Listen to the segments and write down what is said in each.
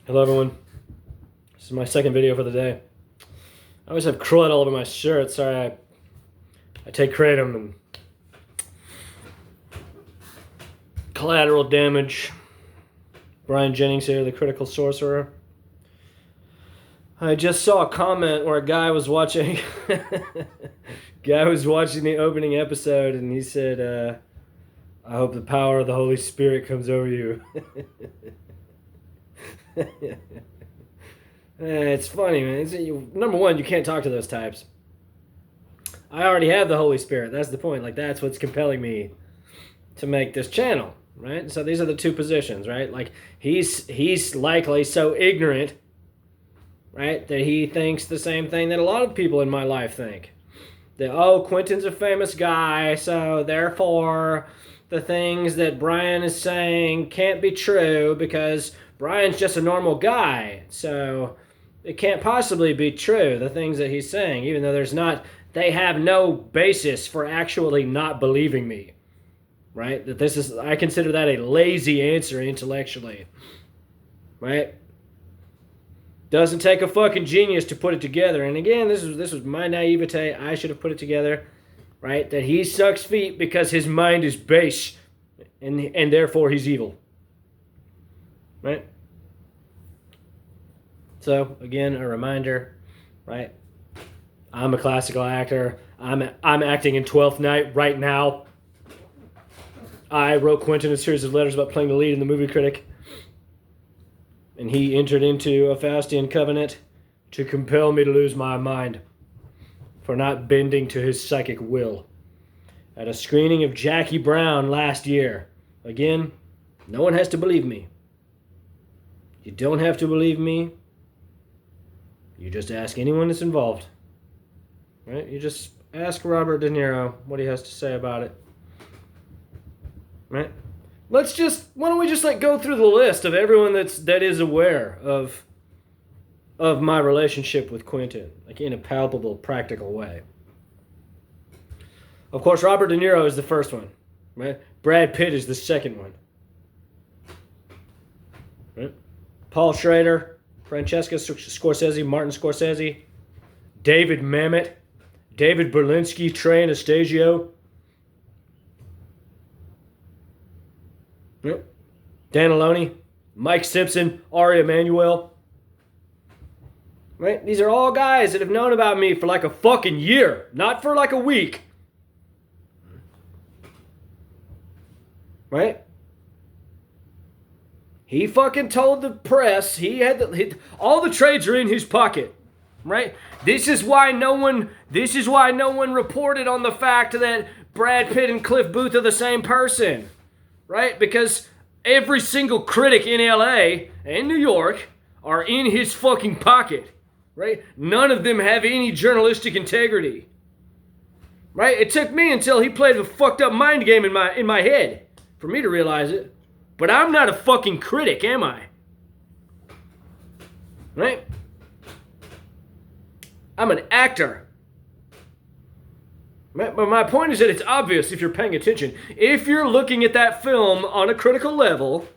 Hello everyone, this is my second video for the day. I always have crud all over my shirt. Sorry, I take kratom and collateral damage. Brian Jennings here, the critical sorcerer. I just saw a comment where a guy was watching the opening episode and he said, I hope the power of the Holy Spirit comes over you. It's funny, man. Number one, you can't talk to those types. I already have the Holy Spirit. That's the point. Like, that's what's compelling me to make this channel, right? So these are the two positions, right? Like, he's likely so ignorant, right, that he thinks the same thing that a lot of people in my life think. That, oh, Quentin's a famous guy, so therefore the things that Brian is saying can't be true because Brian's just a normal guy. So it can't possibly be true, the things that he's saying, even though they have no basis for actually not believing me, right? I consider that a lazy answer intellectually, right? Doesn't take a fucking genius to put it together. And again, this was my naivete. I should have put it together, right? That he sucks feet because his mind is base, and therefore he's evil, right? So again, a reminder, right? I'm a classical actor. I'm acting in 12th Night right now. I wrote Quentin a series of letters about playing the lead in the movie Critic. And he entered into a Faustian covenant to compel me to lose my mind for not bending to his psychic will. At a screening of Jackie Brown last year. Again, no one has to believe me. You don't have to believe me. You just ask anyone that's involved. Right? You just ask Robert De Niro what he has to say about it. Right? Why don't we just go through the list of everyone that is aware of my relationship with Quentin, like in a palpable, practical way. Of course, Robert De Niro is the first one, right? Brad Pitt is the second one. Right? Paul Schrader, Francesca Scorsese, Martin Scorsese, David Mamet, David Berlinski, Trey Anastasio. Yep. Dan Aloni, Mike Simpson, aemanuel. Right? These are all guys that have known about me for like a fucking year, not for like a week. Right? He fucking told the press all the trades are in his pocket. Right? This is why no one reported on the fact that Brad Pitt and Cliff Booth are the same person. Right? Because every single critic in LA and New York are in his fucking pocket. Right? None of them have any journalistic integrity. Right? It took me until he played a fucked up mind game in my head for me to realize it. But I'm not a fucking critic, am I? Right? I'm an actor. But my point is that it's obvious if you're paying attention. If you're looking at that film on a critical level,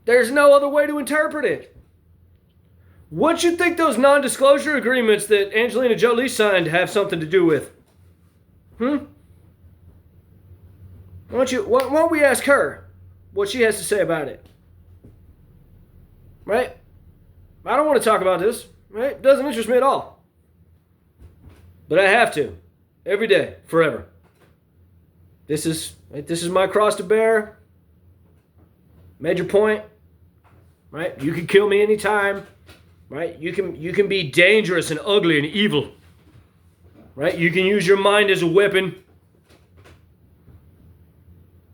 there's no other way to interpret it. What you think those non-disclosure agreements that Angelina Jolie signed have something to do with? Why don't we ask her what she has to say about it? Right? I don't want to talk about this. Right? It doesn't interest me at all. But I have to. Every day, forever. This is my cross to bear. Major point. Right? You can kill me anytime. Right? You can be dangerous and ugly and evil. Right? You can use your mind as a weapon.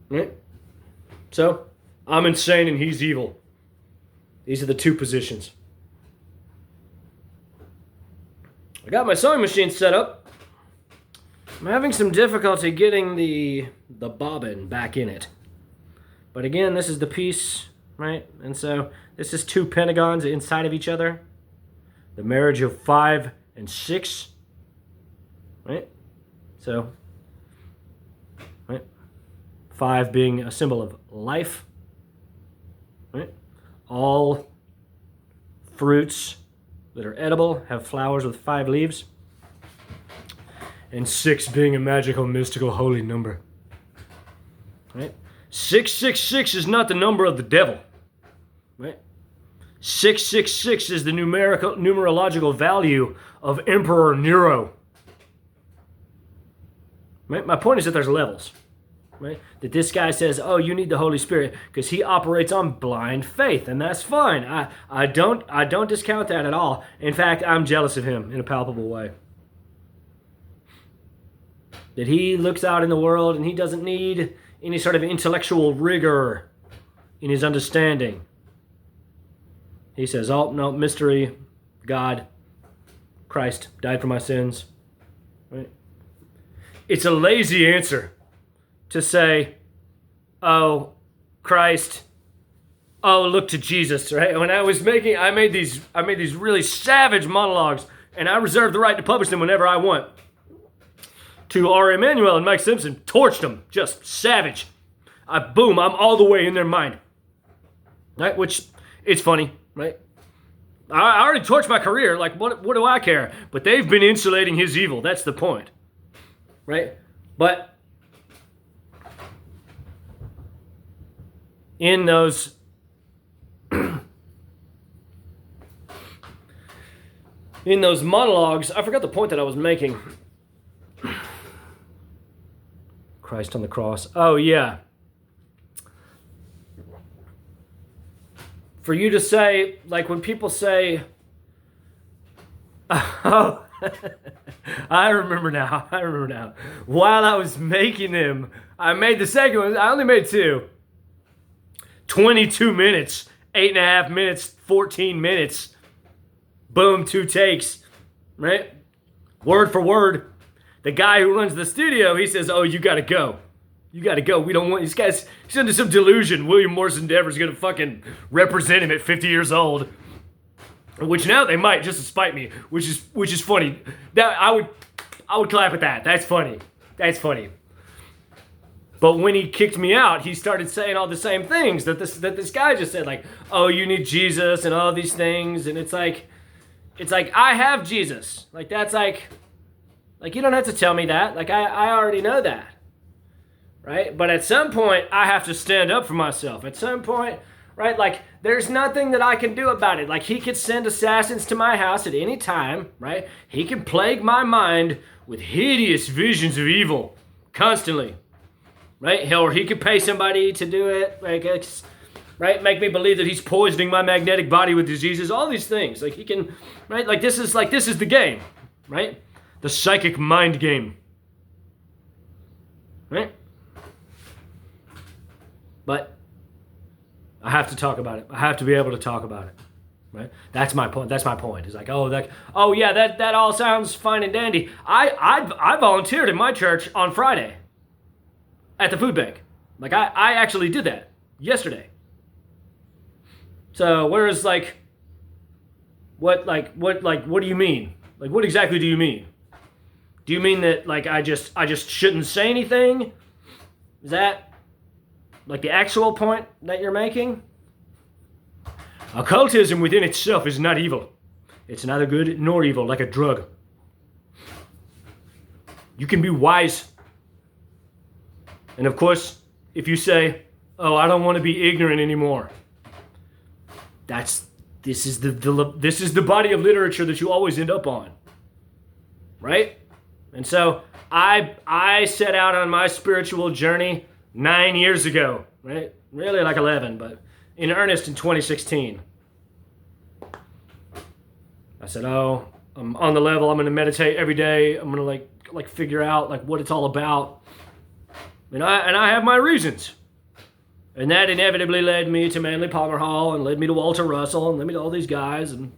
Right? So, I'm insane and he's evil. These are the two positions. I got my sewing machine set up. I'm having some difficulty getting the bobbin back in it. But again, this is the piece, right? And so this is two pentagons inside of each other. The marriage of 5 and 6, right? So, right? 5 being a symbol of life, right? All fruits that are edible, have flowers with 5 leaves, and 6 being a magical, mystical, holy number. Right? 666 is not the number of the devil. Right? 666 is the numerological value of Emperor Nero. Right? My point is that there's levels. Right? That this guy says, oh, you need the Holy Spirit because he operates on blind faith, and that's fine. I don't discount that at all. In fact, I'm jealous of him in a palpable way. That he looks out in the world and he doesn't need any sort of intellectual rigor in his understanding. He says, oh, no, mystery, God, Christ died for my sins. Right? It's a lazy answer to say, oh, Christ, oh, look to Jesus, right? When I made these really savage monologues, and I reserve the right to publish them whenever I want. To aemanuel and Mike Simpson, torched them, just savage. I'm all the way in their mind. Right? Which, it's funny, right? I already torched my career, like, what do I care? But they've been insulating his evil, that's the point. Right? But in those monologues, I forgot the point that I was making. Christ on the cross. Oh, yeah. For you to say, like when people say, oh, I remember now. While I was making them, I made the second one. I only made 2. 22 minutes, 8.5 minutes, 14 minutes. Boom, 2 takes, right? Word for word. The guy who runs the studio, he says, oh, you gotta go. You gotta go. We don't want these guys. He's under some delusion. William Morrison Dever's gonna fucking represent him at 50 years old. Which now they might, just to spite me, which is funny. That I would clap at that. That's funny. That's funny. But when he kicked me out, he started saying all the same things that this guy just said, like, oh, you need Jesus and all these things, and it's like I have Jesus. Like that's like you don't have to tell me that. Like I already know that. Right? But at some point I have to stand up for myself. At some point, right? Like there's nothing that I can do about it. Like he could send assassins to my house at any time, right? He can plague my mind with hideous visions of evil constantly. Right? Or he could pay somebody to do it. Like it's, right? Make me believe that he's poisoning my magnetic body with diseases. All these things. Like he can, right? Like this is the game, right? The psychic mind game. Right? But I have to talk about it. I have to be able to talk about it. Right? That's my point. It's like, oh yeah, that all sounds fine and dandy. I volunteered in my church on Friday at the food bank. Like I actually did that yesterday. So whereas what do you mean? Like what exactly do you mean? Do you mean that like I just shouldn't say anything? Is that like the actual point that you're making? Occultism within itself is not evil. It's neither good nor evil, like a drug. You can be wise. And of course, if you say, oh, I don't want to be ignorant anymore. This is the body of literature that you always end up on. Right? And so I set out on my spiritual journey 9 years ago, right? Really like 11, but in earnest in 2016. I said, oh, I'm on the level, I'm going to meditate every day. I'm going to like figure out like what it's all about. And I have my reasons. And that inevitably led me to Manly Palmer Hall and led me to Walter Russell and led me to all these guys, and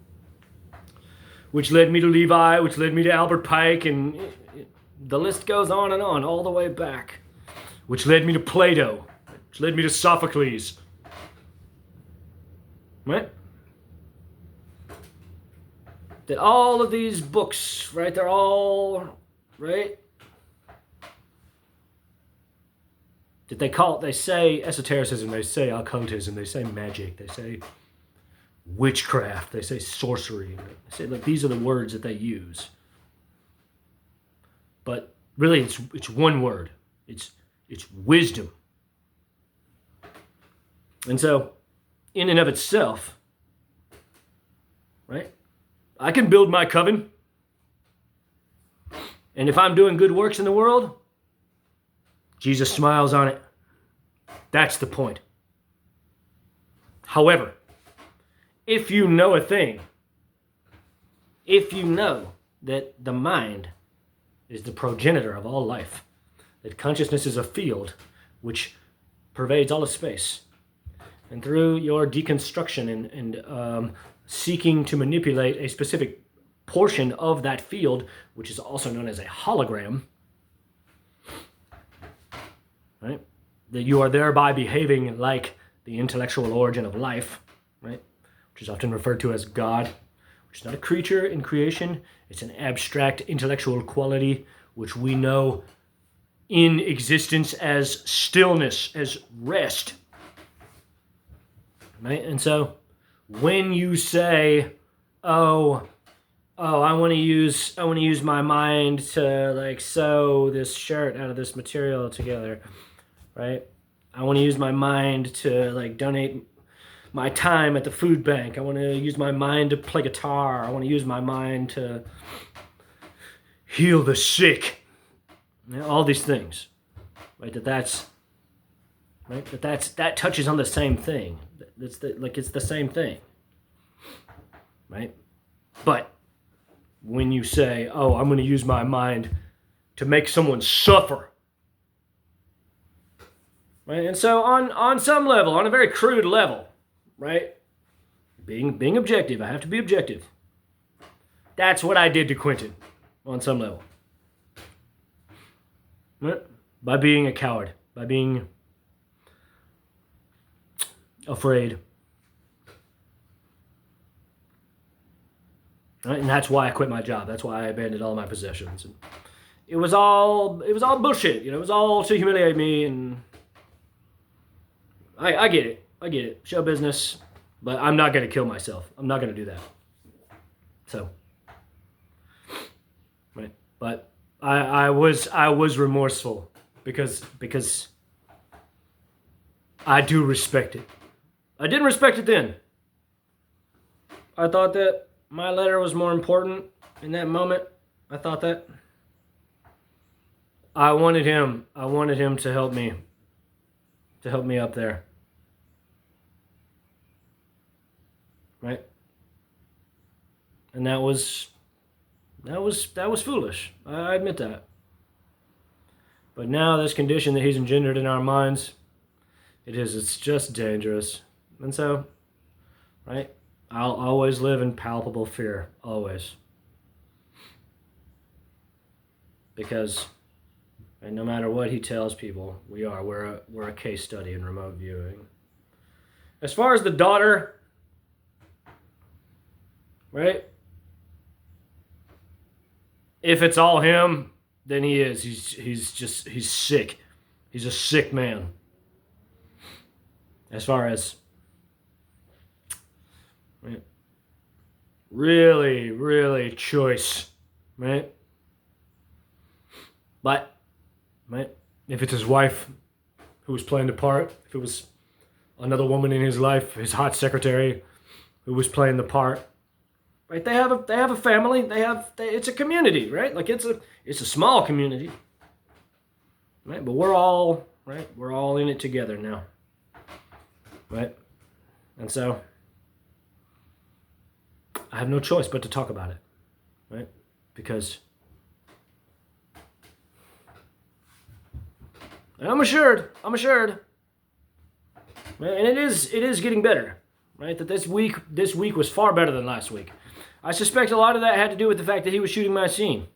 which led me to Levi, which led me to Albert Pike, and the list goes on and on, all the way back. Which led me to Plato, which led me to Sophocles. Right? That all of these books, right, they're all, right? That they say esotericism, they say occultism, they say magic, they say witchcraft. They say sorcery. They say, look, these are the words that they use. But really, it's one word. It's wisdom. And so, in and of itself, right? I can build my coven. And if I'm doing good works in the world, Jesus smiles on it. That's the point. However, if you know a thing, if you know that the mind is the progenitor of all life, that consciousness is a field which pervades all of space, and through your deconstruction and seeking to manipulate a specific portion of that field, which is also known as a hologram, right? That you are thereby behaving like the intellectual origin of life, right? Which is often referred to as God, which is not a creature in creation. It's an abstract intellectual quality which we know in existence as stillness, as rest, right? And so when you say, oh, I want to use my mind to like sew this shirt out of this material together, right? I want to use my mind to like donate my time at the food bank. I want to use my mind to play guitar. I want to use my mind to heal the sick. You know, all these things, right? That touches on the same thing. It's the same thing, right? But when you say, oh, I'm going to use my mind to make someone suffer, right? And so on some level, on a very crude level, right? Being objective, I have to be objective. That's what I did to Quentin on some level. Right? By being a coward, by being afraid. Right? And that's why I quit my job. That's why I abandoned all my possessions. And it was all bullshit. You know, it was all to humiliate me, and I get it. I get it. Show business, but I'm not going to kill myself. I'm not going to do that. So, right. But I was remorseful because I do respect it. I didn't respect it then. I thought that my letter was more important in that moment. I thought that. I wanted him to help me up there. Right? And that was foolish. I admit that. But now this condition that he's engendered in our minds, it's just dangerous. And so, right? I'll always live in palpable fear, always. Because and no matter what he tells people, we're a case study in remote viewing. As far as the daughter, right? If it's all him, then he is. He's sick. He's a sick man. As far as right, really choice, right? But right, if it's his wife who was playing the part, if it was another woman in his life, his hot secretary who was playing the part, right? They have a family. It's a community, right? Like it's a small community, right? But we're all in it together now, right? And so I have no choice but to talk about it, right? Because I'm assured, right? And it is getting better, right? That this week was far better than last week. I suspect a lot of that had to do with the fact that he was shooting my scene.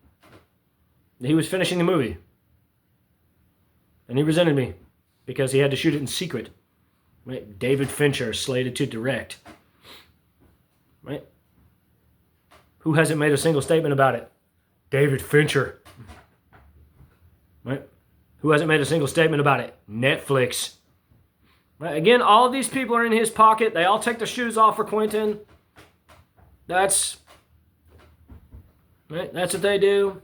That he was finishing the movie. And he resented me because he had to shoot it in secret. Right? David Fincher slated to direct. Right? Who hasn't made a single statement about it? David Fincher. Right? Who hasn't made a single statement about it? Netflix. Right? Again, all of these people are in his pocket. They all take their shoes off for Quentin. That's right. That's what they do.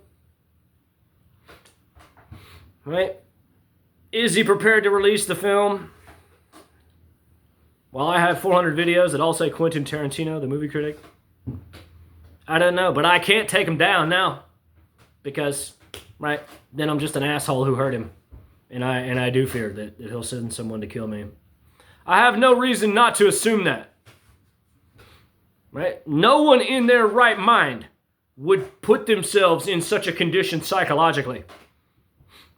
Right? Is he prepared to release the film? Well, I have 400 videos that all say Quentin Tarantino, the movie critic. I don't know, but I can't take him down now because, right, then I'm just an asshole who hurt him. And I do fear that he'll send someone to kill me. I have no reason not to assume that. Right? No one in their right mind would put themselves in such a condition psychologically.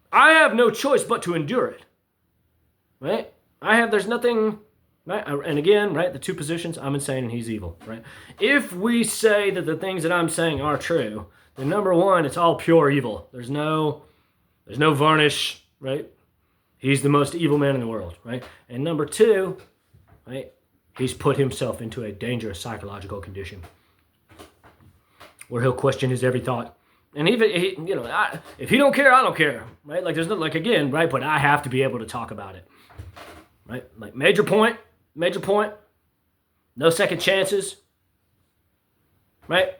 I have no choice but to endure it. Right? There's nothing, right? And again, right, the two positions, I'm insane and he's evil, right? If we say that the things that I'm saying are true, then number one, it's all pure evil. There's no varnish, right? He's the most evil man in the world, right? And number two, right, he's put himself into a dangerous psychological condition where he'll question his every thought. And even, if he don't care, I don't care, right? Like, there's no, like, again, right? But I have to be able to talk about it, right? Like, major point, no second chances, right?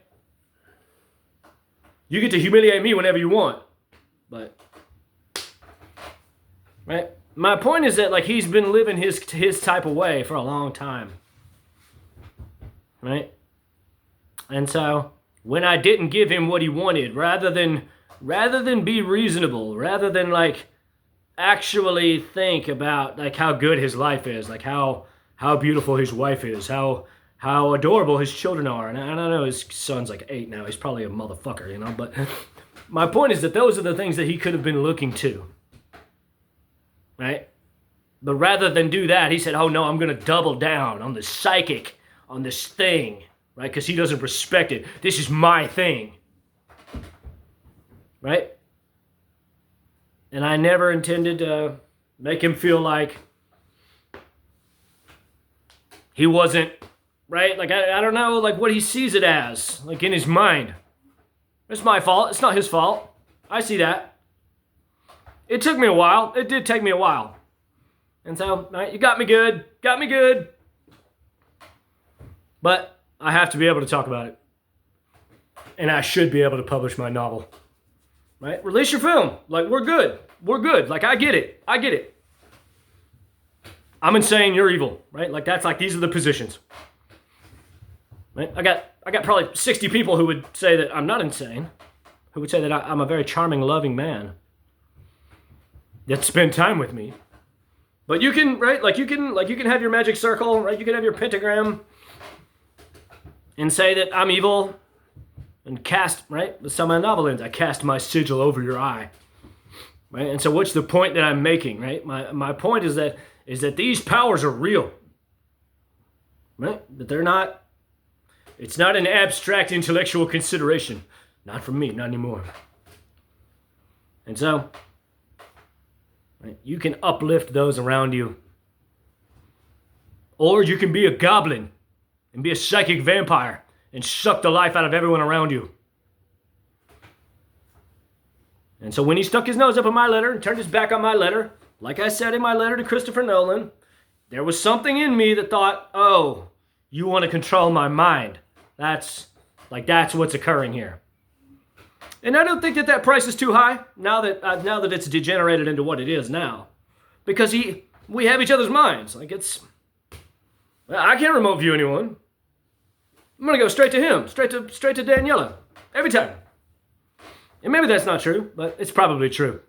You get to humiliate me whenever you want, but, right? My point is that, like, he's been living his type of way for a long time, right? And so when I didn't give him what he wanted, rather than be reasonable, rather than like actually think about like how good his life is, like how beautiful his wife is, how adorable his children are. And I don't know, his son's like 8 now. He's probably a motherfucker, but my point is that those are the things that he could have been looking to, right? But rather than do that, he said, oh no, I'm going to double down on the psychic, on this thing, right? Because he doesn't respect it. This is my thing, right? And I never intended to make him feel like he wasn't, right? Like, I don't know, like what he sees it as, like in his mind. It's my fault. It's not his fault. I see that. It took me a while. It did take me a while. And so, right, you got me good. But I have to be able to talk about it. And I should be able to publish my novel. Right? Release your film. Like, we're good. Like, I get it. I'm insane, you're evil. Right? Like, that's like, these are the positions. Right? I got probably 60 people who would say that I'm not insane. Who would say that I'm a very charming, loving man. That spend time with me. But you can, right? Like, you can have your magic circle, right? You can have your pentagram. And say that I'm evil, and cast, right? With some of my novel ends, I cast my sigil over your eye, right? And so what's the point that I'm making, right? My point is that these powers are real, right? That they're not, it's not an abstract intellectual consideration. Not for me, not anymore. And so, right, you can uplift those around you. Or you can be a goblin and be a psychic vampire and suck the life out of everyone around you. And so when he stuck his nose up in my letter and turned his back on my letter, like I said in my letter to Christopher Nolan, there was something in me that thought, oh, you want to control my mind. That's what's occurring here. And I don't think that price is too high now that it's degenerated into what it is now. Because we have each other's minds. Like, I can't remote view anyone. I'm going to go straight to him, straight to Daniela, every time. And maybe that's not true, but it's probably true.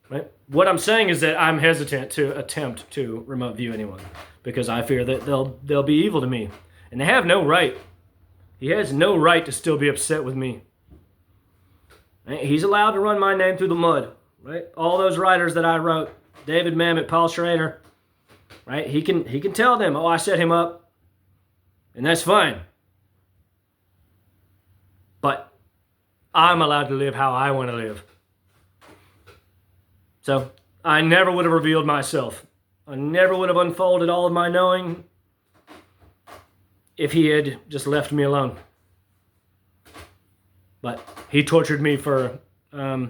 Right? What I'm saying is that I'm hesitant to attempt to remote view anyone because I fear that they'll be evil to me. And they have no right. He has no right to still be upset with me. Right? He's allowed to run my name through the mud. Right? All those writers that I wrote, David Mamet, Paul Schrader, right? He can tell them, oh, I set him up. And that's fine. But I'm allowed to live how I want to live. So I never would have revealed myself. I never would have unfolded all of my knowing if he had just left me alone. But he tortured me for, like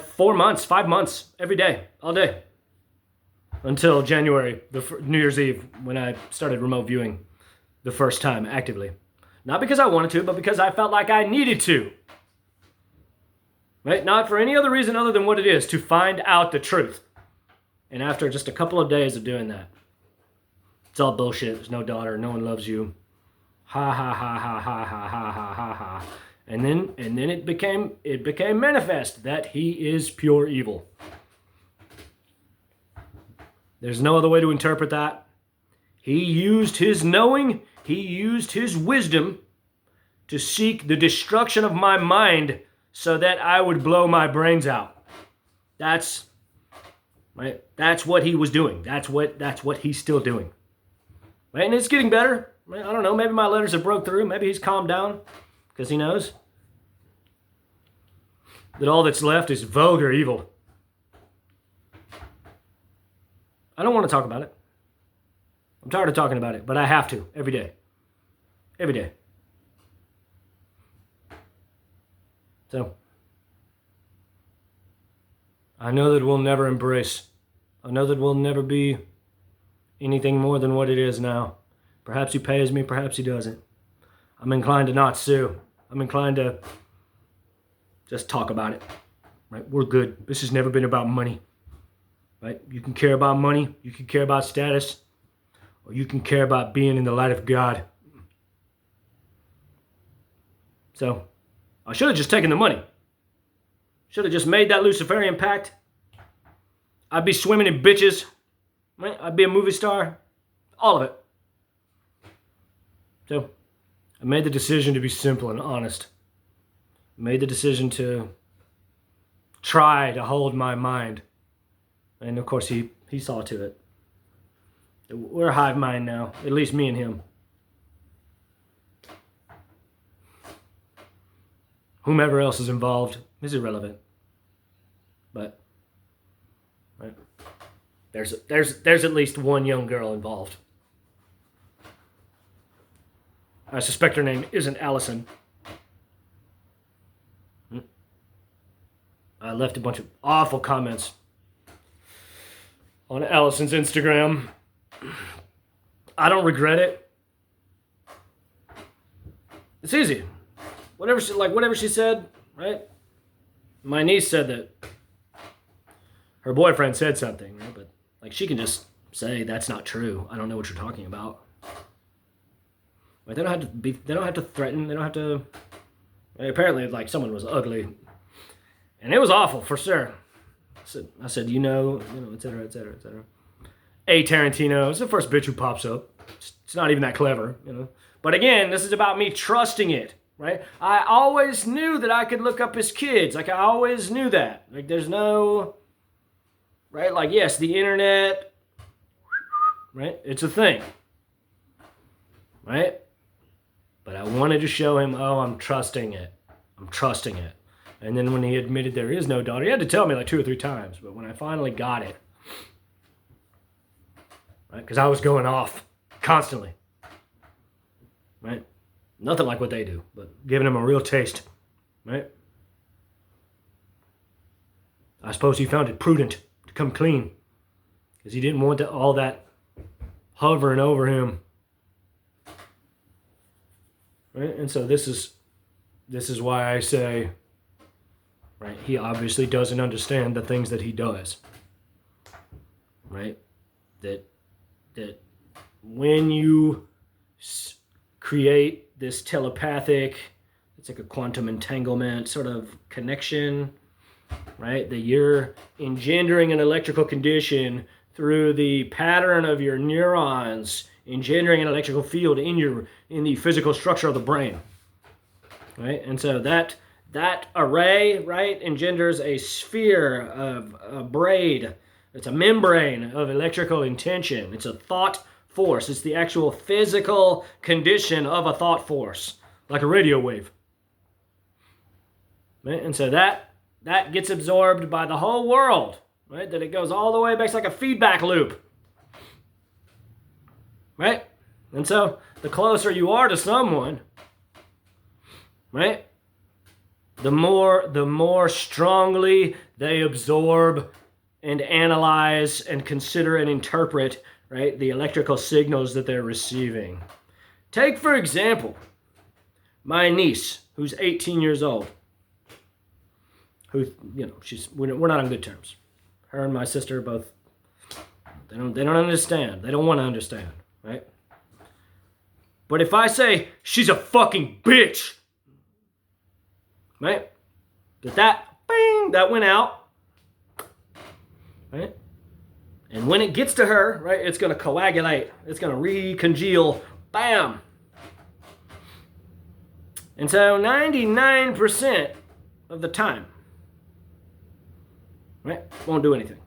4 months, 5 months, every day, all day. until January, New Year's Eve, when I started remote viewing the first time actively. Not because I wanted to, but because I felt like I needed to. Right? Not for any other reason other than what it is, to find out the truth. And after just a couple of days of doing that, it's all bullshit. There's no daughter. No one loves you. Ha ha ha ha ha ha ha ha ha ha. And then it became manifest that he is pure evil. There's no other way to interpret that. He used his knowing, he used his wisdom to seek the destruction of my mind so that I would blow my brains out. That's right. That's what he was doing. That's what he's still doing. Right? And it's getting better. Right? I don't know. Maybe my letters have broke through. Maybe he's calmed down because he knows that all that's left is vulgar evil. I don't want to talk about it. I'm tired of talking about it, but I have to every day. Every day. So, I know that we'll never embrace. I know that we'll never be anything more than what it is now. Perhaps he pays me, perhaps he doesn't. I'm inclined to not sue. I'm inclined to just talk about it. Right? We're good. This has never been about money. Right? You can care about money, you can care about status, or you can care about being in the light of God. So, I should have just taken the money. Should have just made that Luciferian pact. I'd be swimming in bitches. Right? I'd be a movie star. All of it. So, I made the decision to be simple and honest. I made the decision to try to hold my mind. And of course, he saw to it. We're a hive mind now. At least me and him. Whomever else is involved is irrelevant. But right, there's at least one young girl involved. I suspect her name isn't Allison. I left a bunch of awful comments on Allison's Instagram. I don't regret it. It's easy. Whatever she said, right? My niece said that her boyfriend said something, right? But like she can just say that's not true. I don't know what you're talking about. Like, they don't have to threaten. They don't have to. Apparently, like, someone was ugly, and it was awful for sure. I said, et cetera, et cetera, et cetera. Tarantino is the first bitch who pops up. It's not even that clever, But again, this is about me trusting it, right? I always knew that I could look up his kids. Like, I always knew that. Like, there's no, right? Like, yes, the internet, right? It's a thing, right? But I wanted to show him, I'm trusting it. I'm trusting it. And then when he admitted there is no daughter, he had to tell me like 2 or 3 times. But when I finally got it, right? Because I was going off constantly, right? Nothing like what they do, but giving him a real taste, right? I suppose he found it prudent to come clean because he didn't want all that hovering over him. Right? And so this is why I say, right, he obviously doesn't understand the things that he does. Right? That when you create this telepathic, it's like a quantum entanglement sort of connection, right? That you're engendering an electrical condition through the pattern of your neurons, engendering an electrical field in the physical structure of the brain, right? And so that array, right, engenders a sphere of a braid. It's a membrane of electrical intention. It's a thought force. It's the actual physical condition of a thought force, like a radio wave, right? And so that gets absorbed by the whole world, right? That it goes all the way back. It's like a feedback loop. Right? And so, the closer you are to someone, right? The more strongly they absorb and analyze and consider and interpret, right, the electrical signals that they're receiving. Take, for example, my niece, who's 18 years old, who, you know, we're not on good terms. Her and my sister are both, they don't understand. They don't want to understand, right? But if I say, she's a fucking bitch, right? That went out, right? And when it gets to her, right, it's going to coagulate. It's going to recongeal. Bam! And so 99% of the time, right, won't do anything.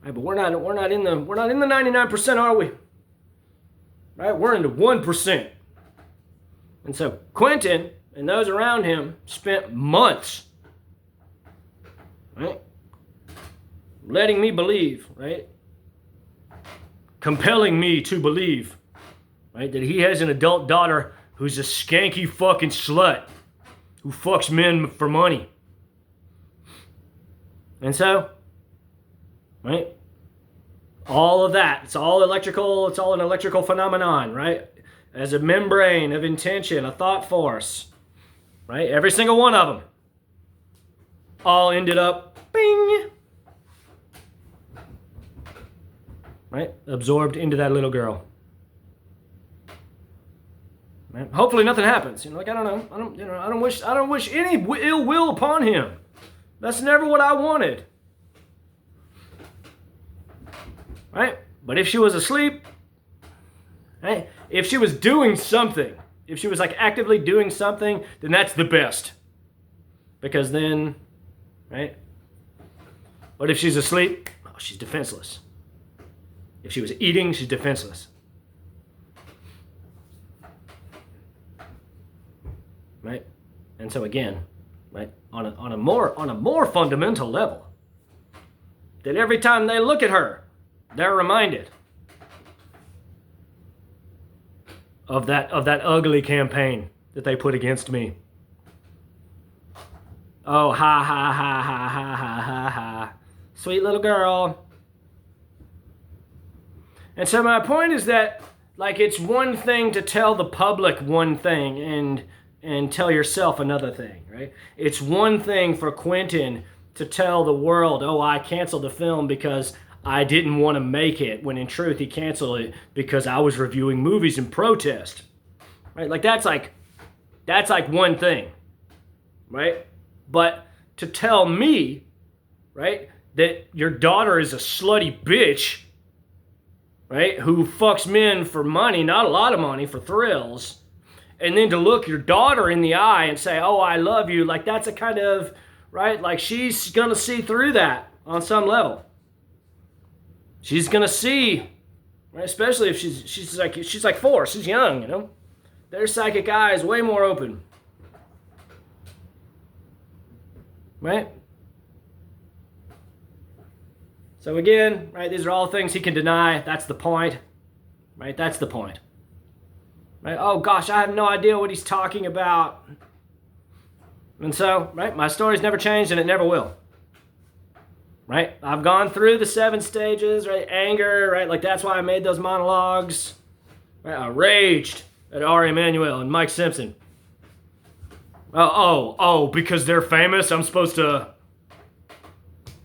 Right, but we're not in the 99%, are we? Right, we're in the 1%. And so Quentin and those around him spent months, right, letting me believe, right, compelling me to believe, right, that he has an adult daughter who's a skanky fucking slut who fucks men for money. And so, right, all of that, it's all electrical, it's all an electrical phenomenon, right? As a membrane of intention, a thought force, right? Every single one of them all ended up, bing, right? Absorbed into that little girl. Right? Hopefully nothing happens. You know, like, I don't know. I don't wish any ill will upon him. That's never what I wanted. Right? But if she was asleep, right? If she was doing something, if she was like actively doing something, then that's the best. Because then, right? But if she's asleep, oh, she's defenseless. If she was eating, she's defenseless. Right? And so again, right, on a more fundamental level, that every time they look at her, they're reminded of that ugly campaign that they put against me. Oh, ha ha ha ha ha ha ha ha. Sweet little girl. And so my point is that, like, it's one thing to tell the public one thing and tell yourself another thing, right? It's one thing for Quentin to tell the world, oh, I canceled the film because I didn't want to make it, when in truth he canceled it because I was reviewing movies in protest, right? Like, that's like one thing, right? But to tell me, right, that your daughter is a slutty bitch, right, who fucks men for money, not a lot of money, for thrills, and then to look your daughter in the eye and say, oh, I love you, like, that's a kind of, right, like, she's gonna see through that on some level. She's gonna see, right, especially if she's like 4, she's young, you know. Their psychic eye is way more open, right? So again, right, these are all things he can deny. That's the point, right? That's the point, right? Oh gosh, I have no idea what he's talking about. And so, right, my story's never changed and it never will. Right? I've gone through the 7 stages, right? Anger, right? Like, that's why I made those monologues. Right? I raged at aemanuel and Mike Simpson. Because they're famous, I'm supposed to...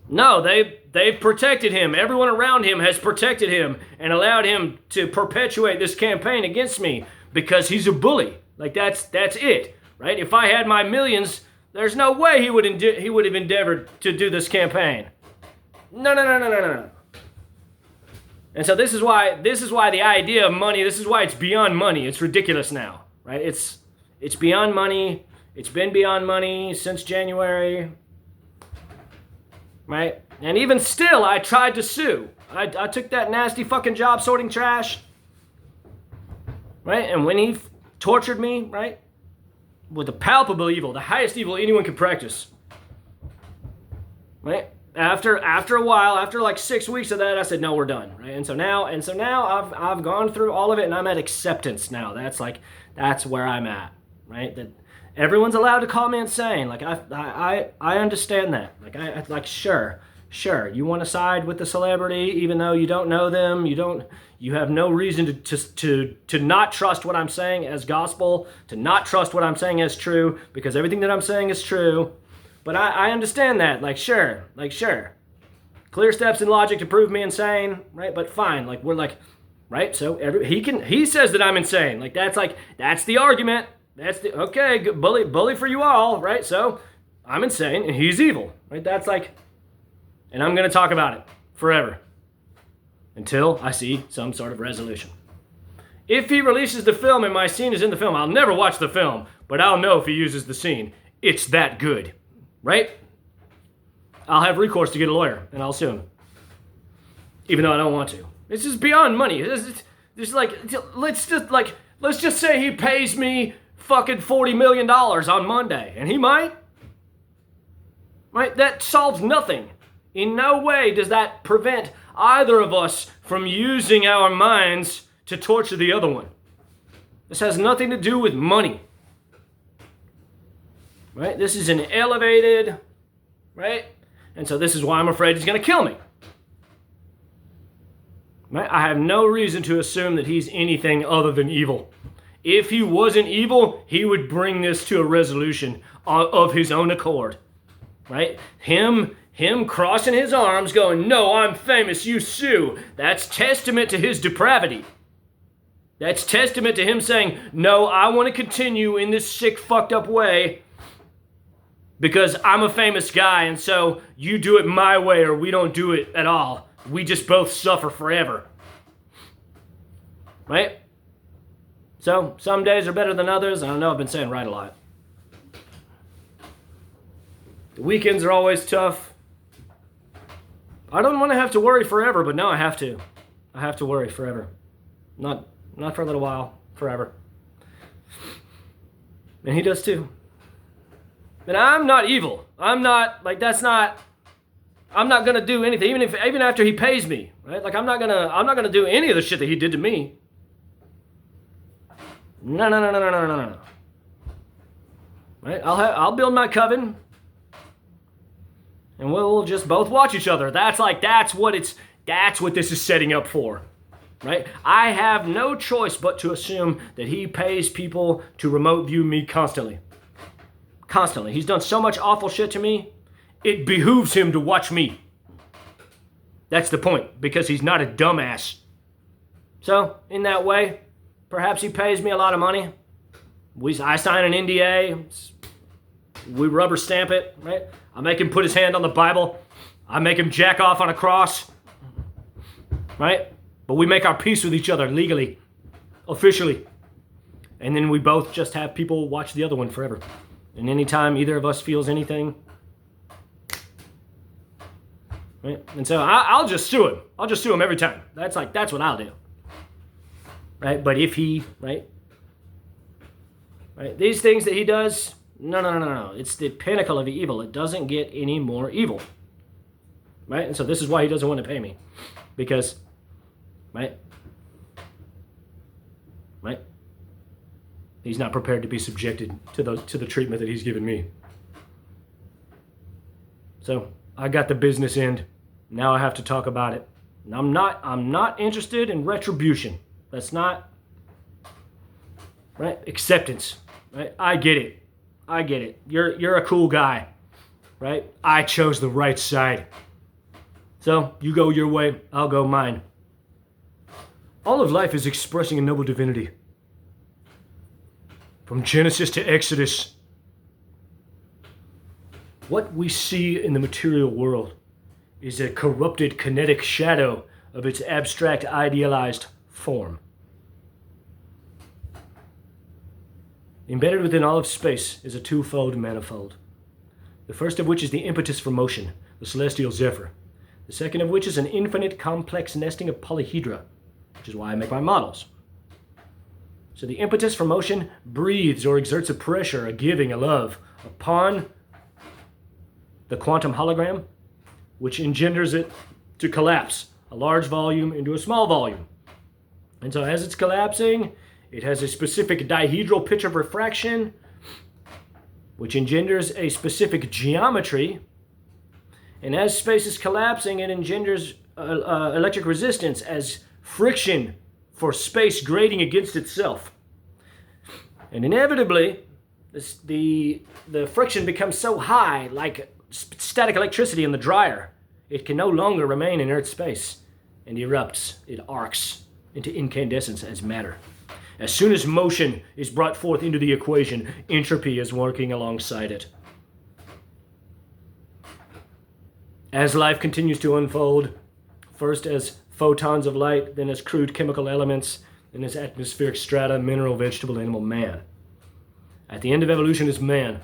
No, they've protected him. Everyone around him has protected him and allowed him to perpetuate this campaign against me because he's a bully. Like, that's it, right? If I had my millions, there's no way he would have endeavored to do this campaign. No. And so this is why the idea of money, this is why it's beyond money. It's ridiculous now, right? It's beyond money. It's been beyond money since January, right? And even still, I tried to sue. I took that nasty fucking job sorting trash, right? And when he tortured me, right, with a palpable evil, the highest evil anyone could practice, right? After a while, after like 6 weeks of that, I said, no, we're done, right? And so now I've gone through all of it, and I'm at acceptance now. That's where I'm at, right? Everyone's allowed to call me insane. Like I understand that. Like sure. You want to side with the celebrity even though you don't know them. You have no reason to not trust what I'm saying as gospel, to not trust what I'm saying as true, because everything that I'm saying is true. But I understand that. Like sure. Clear steps in logic to prove me insane, right? But fine. Like we're like, right? So he says that I'm insane. Like that's the argument. That's the okay, good bully for you all, right? So I'm insane and he's evil, right? That's like, and I'm going to talk about it forever until I see some sort of resolution. If he releases the film and my scene is in the film, I'll never watch the film, but I'll know if he uses the scene. It's that good, right? I'll have recourse to get a lawyer and I'll sue him, even though I don't want to. This is beyond money. This like, let's just say he pays me fucking $40 million on Monday, and he might. Right? That solves nothing. In no way does that prevent either of us from using our minds to torture the other one. This has nothing to do with money. Right? This is an elevated, right? And so this is why I'm afraid he's going to kill me. Right? I have no reason to assume that he's anything other than evil. If he wasn't evil, he would bring this to a resolution of his own accord, right? Him crossing his arms going, no, I'm famous, you sue. That's testament to his depravity. That's testament to him saying, no, I want to continue in this sick, fucked up way because I'm a famous guy, and so you do it my way or we don't do it at all. We just both suffer forever. Right? So, some days are better than others. I know I've been saying right a lot. The weekends are always tough. I don't want to have to worry forever, but now I have to. I have to worry forever. Not for a little while, forever. And he does too. And I'm not evil. I'm not gonna do anything, even after he pays me, right? Like I'm not gonna do any of the shit that he did to me. No. Right? I'll build my coven, and we'll just both watch each other. That's what this is setting up for, right? I have no choice but to assume that he pays people to remote view me constantly. Constantly. He's done so much awful shit to me, it behooves him to watch me. That's the point, because he's not a dumbass. So, in that way, perhaps he pays me a lot of money. I sign an NDA. We rubber stamp it, right? I make him put his hand on the Bible. I make him jack off on a cross, right? But we make our peace with each other legally, officially. And then we both just have people watch the other one forever. And anytime either of us feels anything, right? And so I'll just sue him. I'll just sue him every time. That's what I'll do. Right? But if he, right? These things that he does, no. It's the pinnacle of evil. It doesn't get any more evil. Right? And so this is why he doesn't want to pay me. Because, right? He's not prepared to be subjected to the treatment that he's given me. So I got the business end. Now I have to talk about it. And I'm not interested in retribution. That's not right. Acceptance. Right? I get it. You're a cool guy. Right? I chose the right side. So you go your way, I'll go mine. All of life is expressing a noble divinity. From Genesis to Exodus, what we see in the material world is a corrupted kinetic shadow of its abstract idealized form. Embedded within all of space is a twofold manifold. The first of which is the impetus for motion, the celestial zephyr. The second of which is an infinite complex nesting of polyhedra, which is why I make my models. So the impetus for motion breathes or exerts a pressure, a giving, a love, upon the quantum hologram, which engenders it to collapse a large volume into a small volume. And so as it's collapsing, it has a specific dihedral pitch of refraction, which engenders a specific geometry. And as space is collapsing, it engenders electric resistance as friction for space grating against itself. And inevitably, the friction becomes so high, like static electricity in the dryer, it can no longer remain in Earth's space and erupts. It arcs into incandescence as matter. As soon as motion is brought forth into the equation, entropy is working alongside it. As life continues to unfold, first as photons of light, then as crude chemical elements, then as atmospheric strata, mineral, vegetable, animal, man. At the end of evolution is man,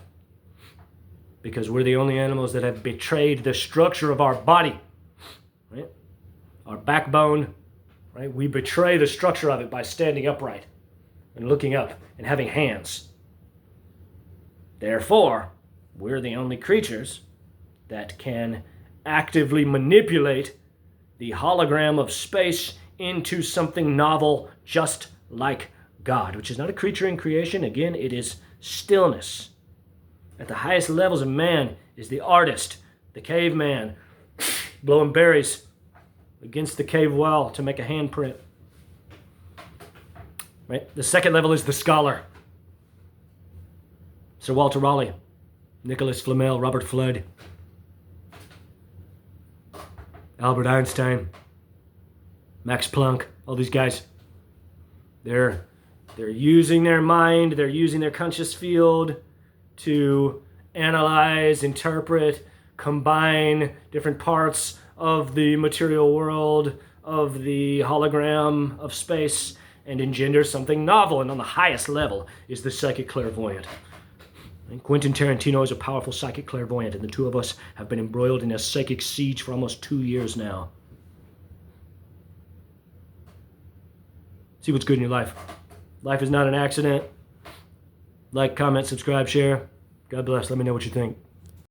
because we're the only animals that have betrayed the structure of our body, right? Our backbone, right? We betray the structure of it by standing upright and looking up and having hands. Therefore, we're the only creatures that can actively manipulate the hologram of space into something novel, just like God, which is not a creature in creation. Again, it is stillness. At the highest levels of man is the artist, the caveman, blowing berries against the cave wall to make a handprint. Right? The second level is the scholar. Sir Walter Raleigh, Nicholas Flamel, Robert Flood, Albert Einstein, Max Planck, all these guys. They're using their mind, they're using their conscious field to analyze, interpret, combine different parts of the material world, of the hologram of space, and engender something novel. And on the highest level is the psychic clairvoyant. And Quentin Tarantino is a powerful psychic clairvoyant, and the two of us have been embroiled in a psychic siege for almost 2 years now. See what's good in your life. Life is not an accident. Like, comment, subscribe, share. God bless. Let me know what you think.